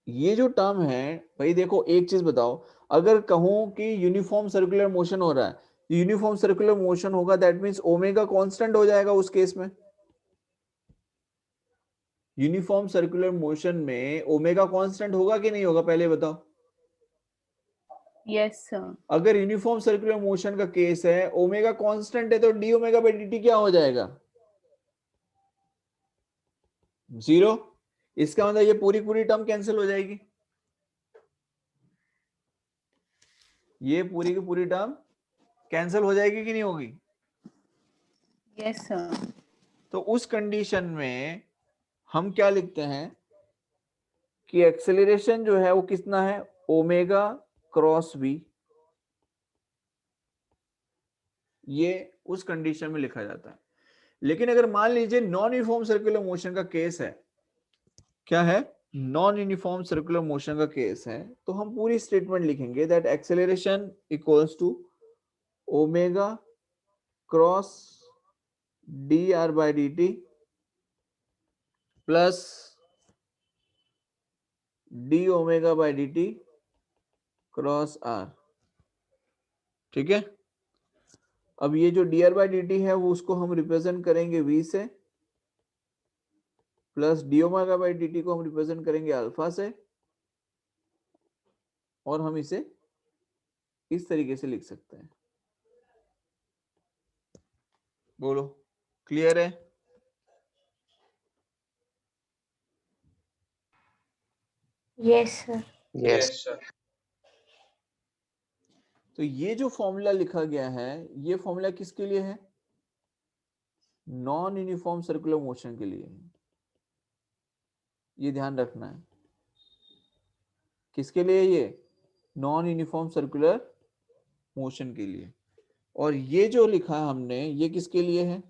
ये जो टर्म है भाई, देखो एक चीज बताओ, अगर कहूं कि यूनिफॉर्म सर्कुलर मोशन हो रहा है, यूनिफॉर्म सर्कुलर मोशन होगा, दैट मींस ओमेगा कांस्टेंट हो जाएगा उस केस में। यूनिफॉर्म सर्कुलर मोशन में ओमेगा कांस्टेंट होगा कि नहीं होगा, पहले बताओ। Yes sir. अगर यूनिफॉर्म सर्कुलर मोशन का केस है, ओमेगा कांस्टेंट है, तो D omega by D T क्या हो जाएगा? 0। इसका मतलब ये पूरी पूरी टर्म कैंसिल हो जाएगी, ये पूरी की पूरी टर्म कैंसिल हो जाएगी कि नहीं होगी? Yes sir. तो उस कंडीशन में हम क्या लिखते हैं कि एक्सेलरेशन जो है वो कितना है? ओमेगा क्रॉस वी ये उस कंडीशन में लिखा जाता है। लेकिन अगर मान लीजिए नॉन यूनिफॉर्म सर्कुलर मोशन का केस है, क्या है, नॉन यूनिफॉर्म सर्कुलर मोशन का केस है, तो हम पूरी स्टेटमेंट लिखेंगे that acceleration equals to omega cross D R by D T plus D omega by D T cross R. ठीक है, अब ये जो D R by D T है वो उसको हम रिप्रेजेंट करेंगे v से, plus D omega by D T को हम रिप्रेजेंट करेंगे अल्फा से, और हम इसे इस तरीके से लिख सकते हैं। बोलो, क्लियर है? Yes, sir. Yes. Yes, sir. तो ये जो फॉर्मूला लिखा गया है, ये फॉर्मूला किसके लिए है? नॉन यूनिफॉर्म सर्कुलर मोशन के लिए है। ये ध्यान रखना है। किसके लिए? ये नॉन यूनिफॉर्म सर्कुलर मोशन के लिए। और ये जो लिखा है हमने, ये किसके लिए है?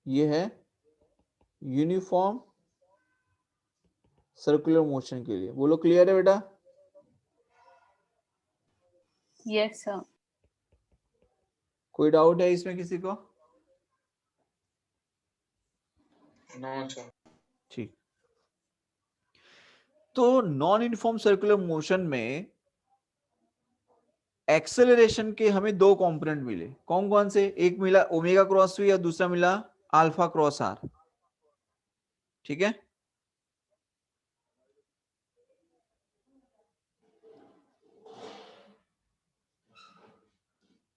ये है यूनिफॉर्म सर्कुलर मोशन के लिए। बोलो, क्लियर है बेटा? Yes sir. कोई डाउट है इसमें किसी को? No, sir. ठीक। तो नॉन यूनिफॉर्म सर्कुलर मोशन में एक्सेलरेशन के हमें दो कंपोनेंट मिले। कौन कौन से? एक मिला ओमेगा क्रॉस वी और दूसरा मिला अल्फा क्रॉस आर। ठीक है,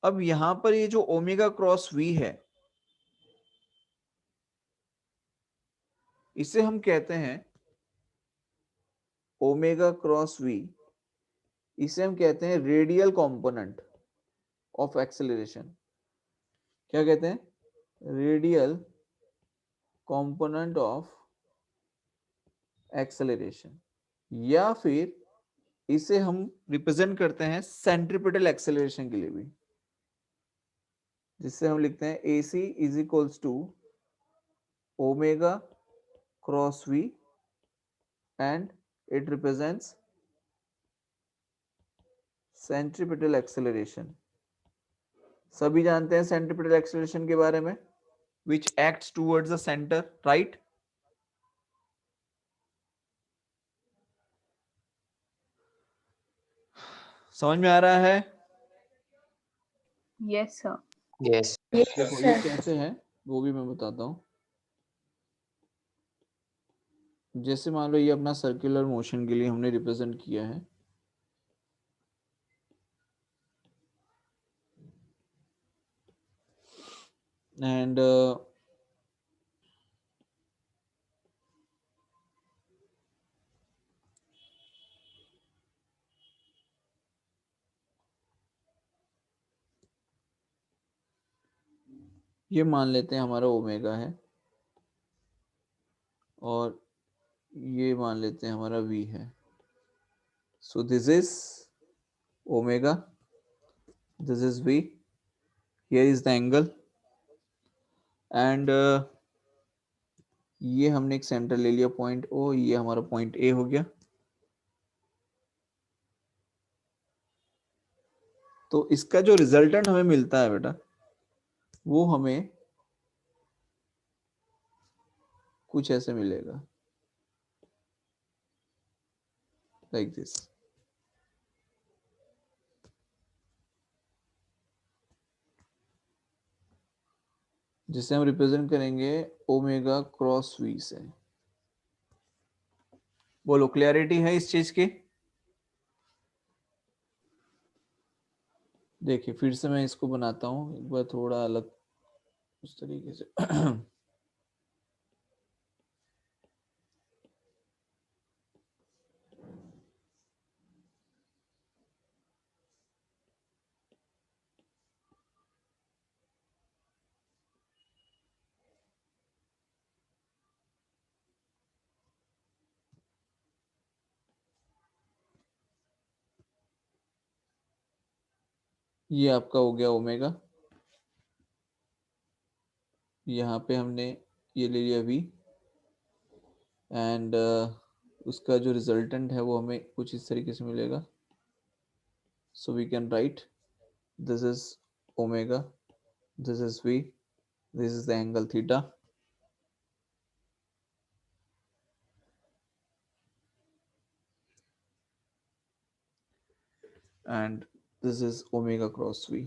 अब यहां पर ये जो ओमेगा क्रॉस वी है, इसे हम कहते हैं ओमेगा क्रॉस वी, इसे हम कहते हैं रेडियल कंपोनेंट ऑफ एक्सेलरेशन। क्या कहते हैं? रेडियल कंपोनेंट ऑफ एक्सेलरेशन, या फिर इसे हम रिप्रेजेंट करते हैं सेंट्रीपिटल एक्सेलरेशन के लिए भी, जिससे हम लिखते हैं AC is equals to omega cross V and it represents centripetal acceleration. सभी जानते हैं सेंट्रीपिटल एक्सेलरेशन के बारे में, which acts towards the center, right? समझ में आ रहा है? Yes sir. Yes. Yes, देखो ये sir. कैसे है वो भी मैं बताता हूँ। जैसे मान लो ये अपना सर्कुलर मोशन के लिए हमने रिप्रेजेंट किया है, एंड ये मान लेते हैं हमारा ओमेगा है, और ये मान लेते हैं हमारा V है। So this is omega, this is V, here is the angle, and ये हमने एक सेंटर ले लिया पॉइंट O, ये हमारा पॉइंट A हो गया। तो इसका जो रिजल्टेंट हमें मिलता है बेटा, वो हमें कुछ ऐसे मिलेगा, लाइक दिस। जिसे हम रिप्रेजेंट करेंगे ओमेगा क्रॉस V से। बोलो, क्लियरिटी है इस चीज की? देखिए फिर से मैं इसको बनाता हूँ एक बार थोड़ा अलग उस तरीके से। ये आपका हो गया ओमेगा, यहाँ पे हमने ये ले लिया v, एंड उसका जो रिजल्टेंट है वो हमें कुछ इस तरीके से मिलेगा. So we can write this is omega, this is v, this is the angle theta, and this is omega cross v.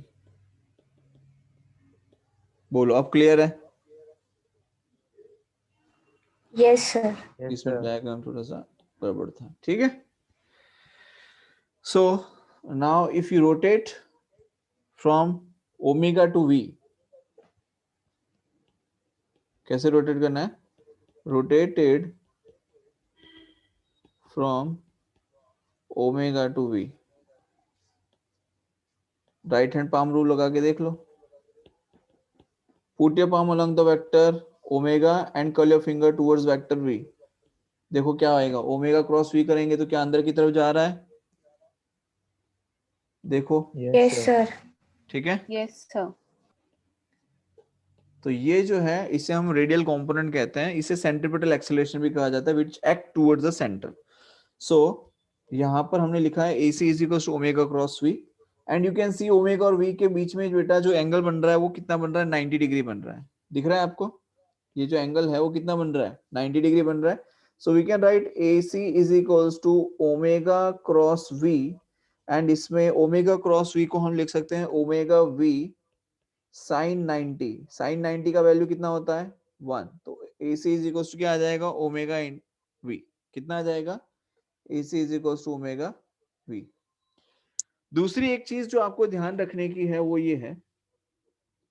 बोलो अब क्लियर है? Yes, sir. Yes, इसमें sir. डायग्राम थोड़ा सा गड़बड़ था. ठीक है. So now if you rotate from omega to v, कैसे रोटेट करना है? Rotated from omega to v. Right hand palm rule लगा के देख लो. Put your palm along the vector omega and curl your finger towards vector v. देखो क्या आएगा, omega cross v करेंगे तो क्या अंदर की तरफ जा रहा है? देखो. Yes, Yes, sir. sir. ठीक है. Yes sir. तो ये जो है इसे हम रेडियल कंपोनेंट कहते हैं. इसे सेंट्रीपिटल एक्सेलरेशन भी कहा जाता है, which act towards the centre. So यहाँ पर हमने लिखा है AC is equal to omega cross v, and you can see omega और v के बीच में बेटा जो एंगल बन रहा है वो कितना बन रहा है? 90 डिग्री बन रहा है. दिख रहा है आपको? ये जो एंगल है वो कितना बन रहा है? 90 डिग्री बन रहा है. So we can write AC is equals to omega cross v, and इसमें ओमेगा क्रॉस v को हम लिख सकते हैं ओमेगा v साइन 90. साइन 90 का वैल्यू कितना होता है? 1. तो AC इज इक्वल्स टू क्या आ जाएगा? Omega in v. कितना आ जाएगा? AC is equals to omega v. दूसरी एक चीज जो आपको ध्यान रखने की है वो ये है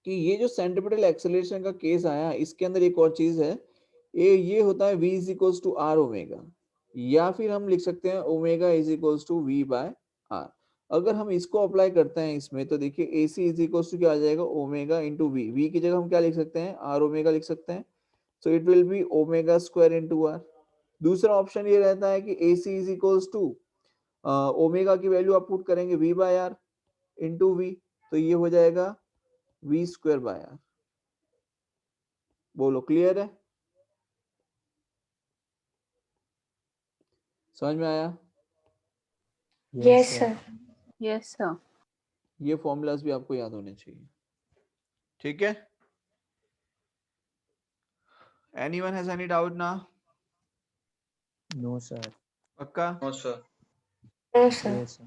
कि ये जो सेंट्रीपिटल एक्सेलरेशन का केस आया, इसके अंदर एक और चीज है, ये होता है v is equals to r omega, या फिर हम लिख सकते हैं omega is equals to v by r. अगर हम इसको अप्लाई करते हैं इसमें तो देखिए AC इज इक्वल्स टू क्या आ जाएगा? Omega into v. v की जगह हम क्या लिख सकते हैं? आर ओमेगा लिख सकते हैं. So it will be omega square into r. दूसरा ऑप्शन ये रहता है कि AC is equals to omega की वैल्यू आप पुट करेंगे v by r into v, तो ये हो जाएगा v स्क्वायर बाय आर. बोलो क्लियर है? समझ में आया? Yes, sir. Yes sir. ये फॉर्मूलाज भी आपको याद होने चाहिए. ठीक है. एनीवन हैज एनी डाउट ना? No, sir. पक्का? No, sir. No, sir. Yes, sir.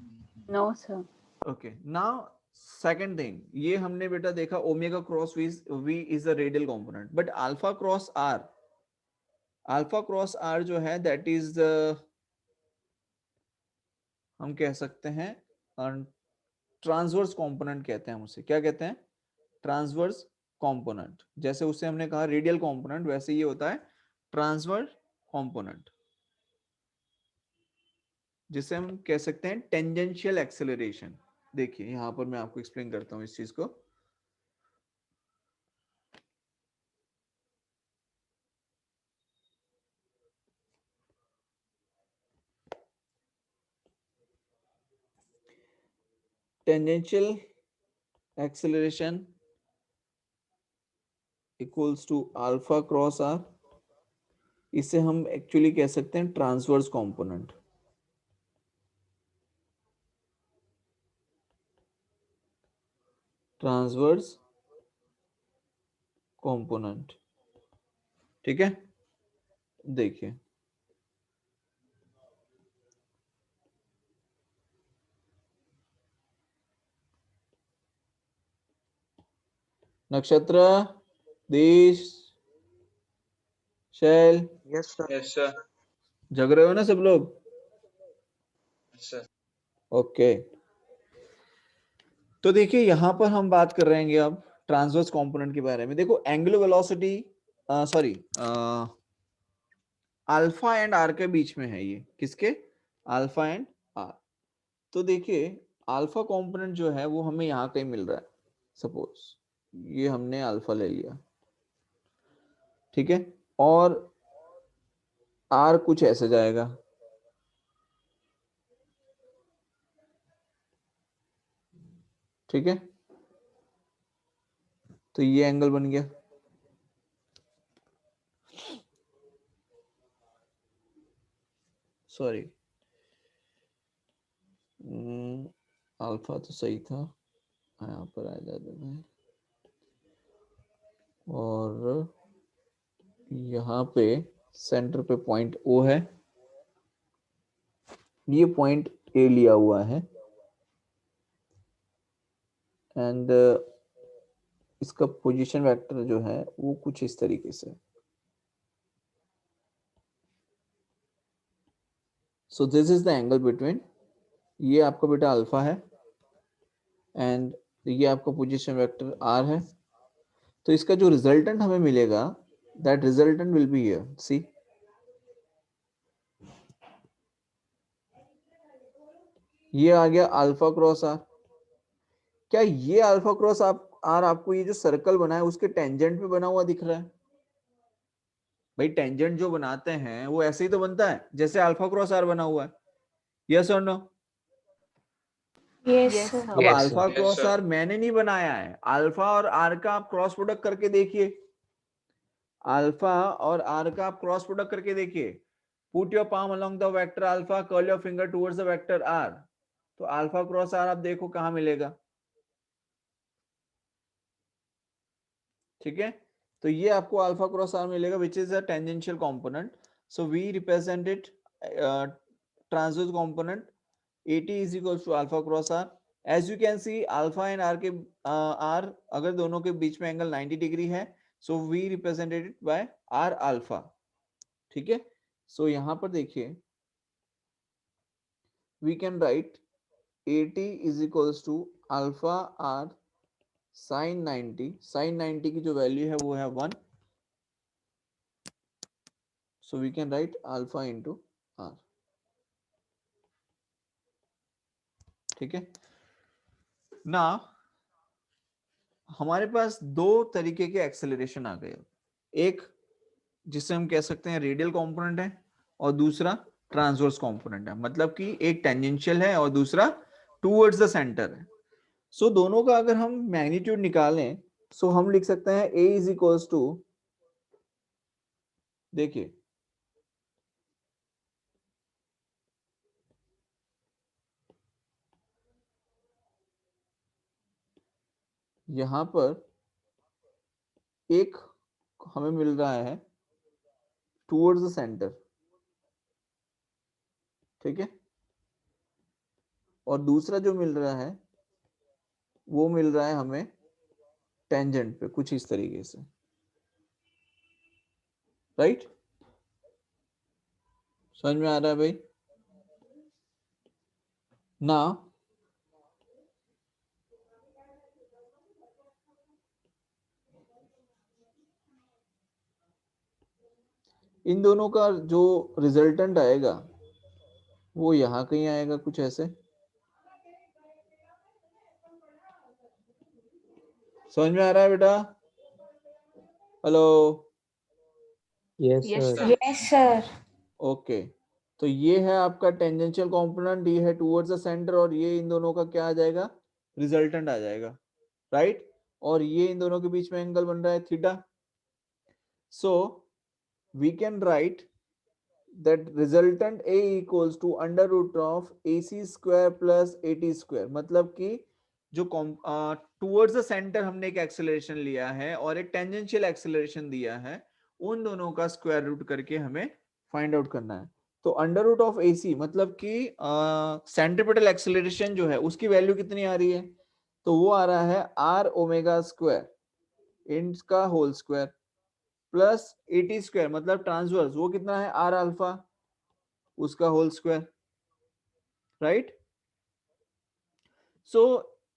No sir. Okay. Now second thing, ये हमने बेटा देखा omega cross v is a radial component, but alpha cross r जो है दैट इज हम कह सकते हैं ट्रांसवर्स कंपोनेंट कहते हैं हम उसे. क्या कहते हैं? Transverse component. जैसे उससे हमने कहा रेडियल कंपोनेंट, वैसे ये होता है ट्रांसवर्स कंपोनेंट, जिसे हम कह सकते हैं टेंजेंशियल एक्सेलरेशन. देखिए यहां पर मैं आपको एक्सप्लेन करता हूं इस चीज को. Tangential acceleration equals to alpha cross r. इसे हम एक्चुअली कह सकते हैं ट्रांसवर्स कंपोनेंट. Transverse component. ठीक है. देखिए नक्षत्र, देश, शैल, Yes, sir. Yes, sir. जग रहे हो ना सब लोग? Yes, sir. ओके. तो देखिए यहां पर हम बात कर रहे हैं अब ट्रांसवर्स कंपोनेंट के बारे में. देखो angular velocity sorry alpha and r के बीच में है. ये किसके? Alpha and r. तो देखिए अल्फा कंपोनेंट जो है वो हमें यहाँ कहीं मिल रहा है. सपोज ये हमने अल्फा ले लिया, ठीक है, और आर कुछ ऐसे जाएगा. ठीक है, तो ये एंगल बन गया। सॉरी, अल्फा तो सही था, यहाँ पर आ जाता है, और यहाँ पे सेंटर पे पॉइंट O है, ये पॉइंट A लिया हुआ है, एंड इसका पोजीशन वेक्टर जो है वो कुछ इस तरीके से। So this is the angle between, ये आपका बेटा अल्फा है एंड ये आपका पोजीशन वेक्टर R है। तो इसका जो रिजल्टेंट हमें मिलेगा, that resultant will be here, see ये आ गया अल्फा क्रॉस R। क्या ये अल्फा क्रॉस R आपको ये जो सर्कल बना है उसके टेंजेंट पे बना हुआ दिख रहा है? भाई टेंजेंट जो बनाते हैं वो ऐसे ही तो बनता है जैसे अल्फा क्रॉस R बना हुआ है, यस और no? Yes, Yes, sir. sir. अब Yes, alpha sir. Cross Yes, sir. R मैंने नहीं बनाया है, अल्फा और R का आप क्रॉस प्रोडक्ट करके देखिए, अल्फा और R का आप क्रॉस प्रोडक्ट करके देखिए। Put your palm along the vector alpha, curl your finger towards the vector R, तो अल्फा क्रॉस R आप देखो कहां मिलेगा। ठीक है, तो ये आपको अल्फा क्रॉस R मिलेगा which is a tangential component. So we represent it transverse component AT is equals to alpha cross R. As you can see alpha and R के R अगर दोनों के बीच में एंगल 90 डिग्री है, so we represented it by R alpha. ठीक है, सो यहां पर देखिए we can write AT is equals to alpha R sin 90, sin 90 की जो वैल्यू है वो है 1, so we can write alpha into R। ठीक है ना, हमारे पास दो तरीके के एक्सेलरेशन आ गए, एक जिसे हम कह सकते हैं रेडियल कंपोनेंट है और दूसरा ट्रांसवर्स कंपोनेंट है, मतलब कि एक टेंजेंशियल है और दूसरा टुवर्ड्स द सेंटर है। सो दोनों का अगर हम मैग्नीट्यूड निकालें सो हम लिख सकते हैं A इज इक्वल्स टू, देखिए यहां पर एक हमें मिल रहा है टुवर्ड्स द सेंटर, ठीक है, और दूसरा जो मिल रहा है वो मिल रहा है हमें टेंजेंट पे कुछ इस तरीके से, राइट? समझ में आ रहा है भाई? ना इन दोनों का जो रिजल्टेंट आएगा वो यहाँ कहीं आएगा कुछ ऐसे। समझ में आ रहा है बेटा? Hello? Yes, Yes, sir. sir. Yes, sir. Okay, तो ये है आपका टेंजेंशियल कंपोनेंट, ये है टुवर्ड्स द सेंटर, और ये इन दोनों का क्या आ जाएगा? रिजल्टेंट आ जाएगा, राइट? और ये इन दोनों के बीच में एंगल बन रहा है theta. So we can write that resultant A equals to under root of AC square plus AT square, मतलब कि जो टुवर्ड्स द सेंटर हमने एक एक्सेलरेशन लिया है और एक टेंजेंशियल एक्सेलरेशन दिया है, उन दोनों का स्क्वायर रूट करके हमें फाइंड आउट करना है। तो अंडर रूट ऑफ AC मतलब कि सेंट्रीपिटल एक्सेलरेशन जो है उसकी वैल्यू कितनी आ रही है? तो वो आ रहा है R ओमेगा स्क्वायर इनका whole square plus AT square मतलब ट्रांसवर्स, वो कितना है? R अल्फा उसका whole square, right? So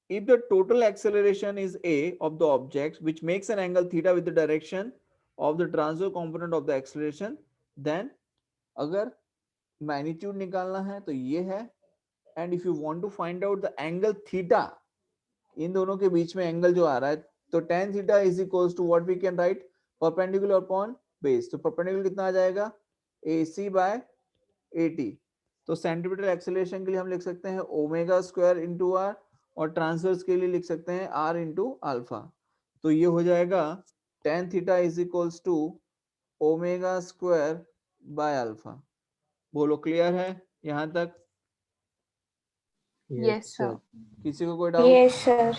if the total acceleration is A of the object which makes an angle theta with the direction of the transverse component of the acceleration, then अगर magnitude निकालना है तो ये है, and if you want to find out the angle theta, इन दोनों के बीच में एंगल जो आ रहा है, तो tan theta is equals to what we can write? Perpendicular upon base, तो perpendicular कितना आ जाएगा? AC by AT। तो सेंट्रीपिटल एक्सेलरेशन के लिए हम लिख सकते हैं ओमेगा स्क्वायर इंटू आर, और ट्रांसवर्स के लिए लिख सकते हैं r इंटू अल्फा। तो ये हो जाएगा tan theta is equals to omega square by alpha. बोलो क्लियर है यहाँ तक? Yes, sir. किसी को कोई doubt? Yes, sir.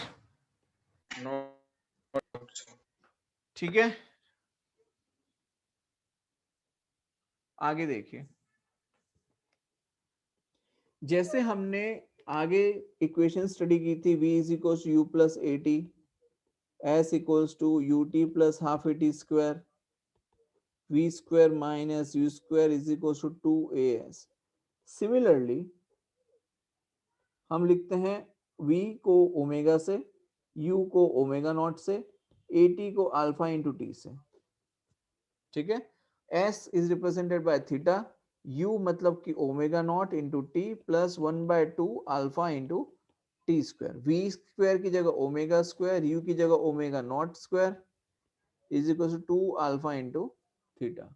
No doubt, sir. ठीक है, आगे देखिए। जैसे हमने आगे इक्वेशन स्टडी की थी, v is equals u plus a t, s equals to u t plus half a t square, v square minus u square is equals to 2as। Similarly हम लिखते हैं v को ओमेगा से, u को omega naught से, at को alpha into t से। ठीक है, s इज रिप्रेजेंटेड बाय थीटा, u मतलब कि omega naught into t plus 1/2 alpha into t square. v square की जगह ओमेगा स्क्वायर, u की जगह omega naught square is equal to 2 alpha into theta.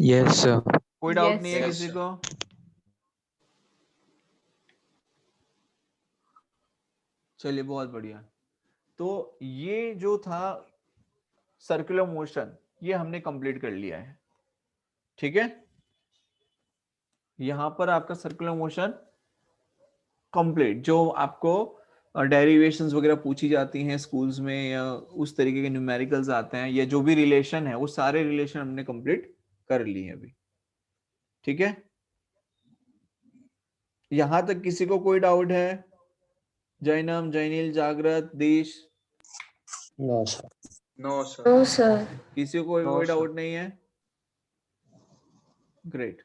Yes, sir. कोई डाउट Yes, नहीं है sir. किसी को? चलिए बहुत बढ़िया। तो ये जो था सर्कुलर मोशन, ये हमने कंप्लीट कर लिया है। ठीक है, यहां पर आपका सर्कुलर मोशन कंप्लीट, जो आपको डेरिवेशंस वगैरह पूछी जाती हैं स्कूल्स में, या उस तरीके के न्यूमेरिकल्स आते हैं, या जो भी रिलेशन है वो सारे रिलेशन हमने कंप्लीट कर लिए हैं अभी। ठीक है, यहां तक किसी को कोई डाउट है? जैनम, जैनिल, जागृत, देश, No, sir. No, sir. No, sir. किसी को No, कोई sir. डाउट नहीं है? ग्रेट।